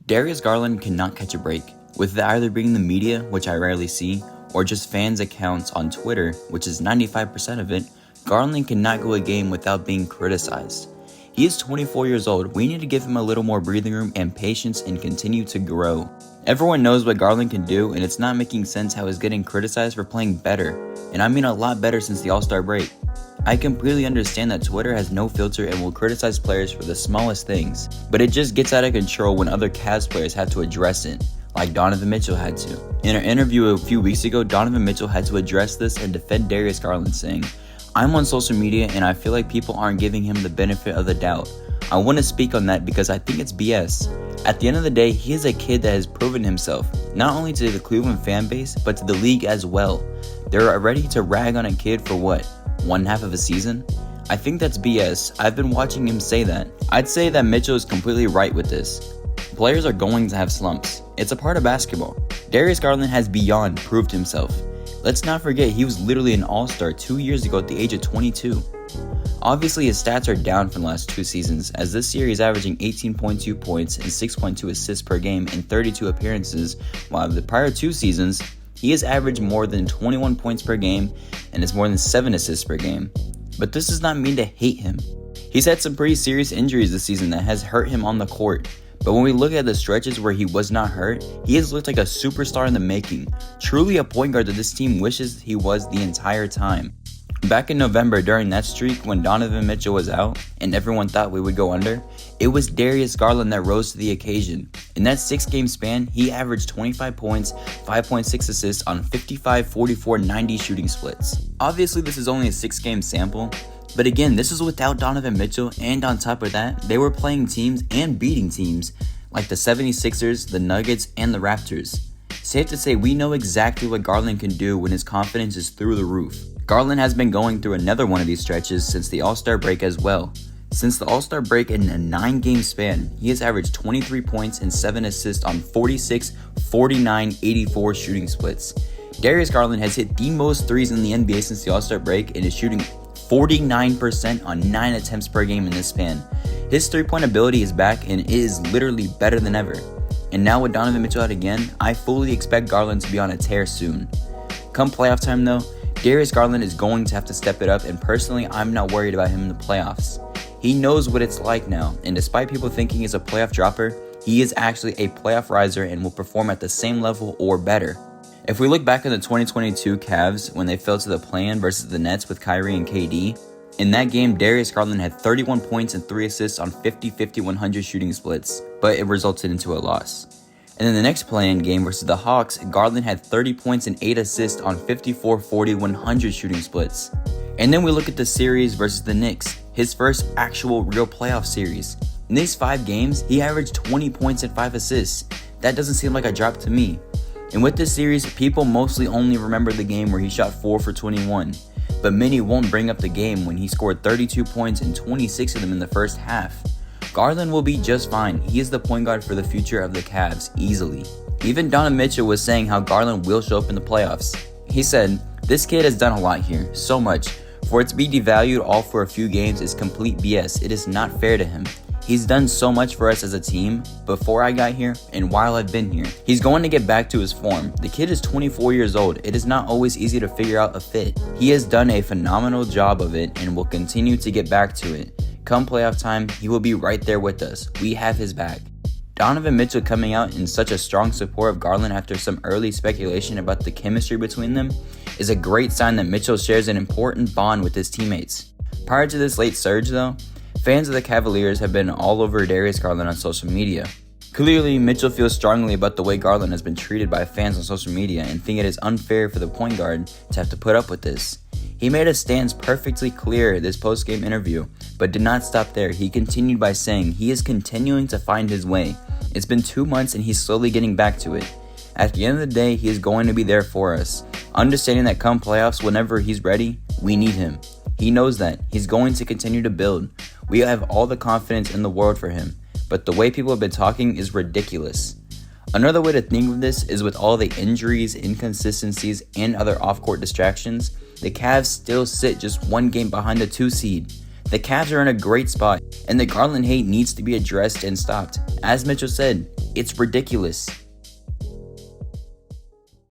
Darius Garland cannot catch a break, with it either being the media, which I rarely see, or just fans' accounts on Twitter, which is 95% of it. Garland cannot go a game without being criticized. He is 24 years old. We need to give him a little more breathing room and patience and continue to grow. Everyone knows what Garland can do, and it's not making sense how he's getting criticized for playing better, and I mean a lot better since the All-Star break. I completely understand that Twitter has no filter and will criticize players for the smallest things, but it just gets out of control when other Cavs players have to address it, like Donovan Mitchell had to. In an interview a few weeks ago, Donovan Mitchell had to address this and defend Darius Garland, saying, "I'm on social media and I feel like people aren't giving him the benefit of the doubt. I want to speak on that because I think it's BS. At the end of the day, he is a kid that has proven himself, not only to the Cleveland fan base, but to the league as well. They're ready to rag on a kid for what? 1/2 of a season? I think that's BS. I've been watching him say that. I'd say that Mitchell is completely right with this. Players are going to have slumps. It's a part of basketball. Darius Garland has beyond proved himself. Let's not forget he was literally an all-star 2 years ago at the age of 22. Obviously his stats are down from the last 2 seasons, as this year he's averaging 18.2 points and 6.2 assists per game in 32 appearances, while the prior 2 seasons, he has averaged more than 21 points per game and has more than 7 assists per game. But this does not mean to hate him. He's had some pretty serious injuries this season that has hurt him on the court. But when we look at the stretches where he was not hurt, he has looked like a superstar in the making, truly a point guard that this team wishes he was the entire time. Back in November during that streak when Donovan Mitchell was out and everyone thought we would go under, it was Darius Garland that rose to the occasion. In that 6-game span, he averaged 25 points, 5.6 assists on 55, 44, 90 shooting splits. Obviously this is only a 6-game sample, but again, this is without Donovan Mitchell, and on top of that, they were playing teams and beating teams like the 76ers, the Nuggets, and the Raptors. Safe to say we know exactly what Garland can do when his confidence is through the roof. Garland has been going through another one of these stretches since the All-Star break as well. Since the All-Star break in a 9-game span, he has averaged 23 points and 7 assists on 46, 49, 84 shooting splits. Darius Garland has hit the most threes in the NBA since the All-Star break and is shooting 49% on 9 attempts per game in this span. His three-point ability is back and it is literally better than ever. And now with Donovan Mitchell out again, I fully expect Garland to be on a tear soon. Come playoff time though, Darius Garland is going to have to step it up, and personally, I'm not worried about him in the playoffs. He knows what it's like now, and despite people thinking he's a playoff dropper, he is actually a playoff riser and will perform at the same level or better. If we look back at the 2022 Cavs when they fell to the play-in versus the Nets with Kyrie and KD, in that game, Darius Garland had 31 points and 3 assists on 50, 50, 100 shooting splits, but it resulted into a loss. And in the next play-in game versus the Hawks, Garland had 30 points and 8 assists on 54, 40, 100 shooting splits. And then we look at the series versus the Knicks, his first actual real playoff series. In these 5 games, he averaged 20 points and 5 assists. That doesn't seem like a drop to me. And with this series, people mostly only remember the game where he shot 4 for 21. But many won't bring up the game when he scored 32 points and 26 of them in the first half. Garland will be just fine. He is the point guard for the future of the Cavs, easily. Even Donovan Mitchell was saying how Garland will show up in the playoffs. He said, "This kid has done a lot here, so much. For it to be devalued all for a few games is complete BS. It is not fair to him. He's done so much for us as a team before I got here and while I've been here. He's going to get back to his form. The kid is 24 years old. It is not always easy to figure out a fit. He has done a phenomenal job of it and will continue to get back to it. Come playoff time, he will be right there with us. We have his back." Donovan Mitchell coming out in such a strong support of Garland after some early speculation about the chemistry between them is a great sign that Mitchell shares an important bond with his teammates. Prior to this late surge though, fans of the Cavaliers have been all over Darius Garland on social media. Clearly, Mitchell feels strongly about the way Garland has been treated by fans on social media and think it is unfair for the point guard to have to put up with this. He made his stance perfectly clear this post-game interview, but did not stop there. He continued by saying he is continuing to find his way. It's been 2 months and he's slowly getting back to it. At the end of the day, he is going to be there for us. Understanding that come playoffs, whenever he's ready, we need him. He knows that. He's going to continue to build. We have all the confidence in the world for him, but the way people have been talking is ridiculous. Another way to think of this is with all the injuries, inconsistencies, and other off-court distractions, the Cavs still sit just 1 game behind the 2 seed. The Cavs are in a great spot, and the Garland hate needs to be addressed and stopped. As Mitchell said, it's ridiculous.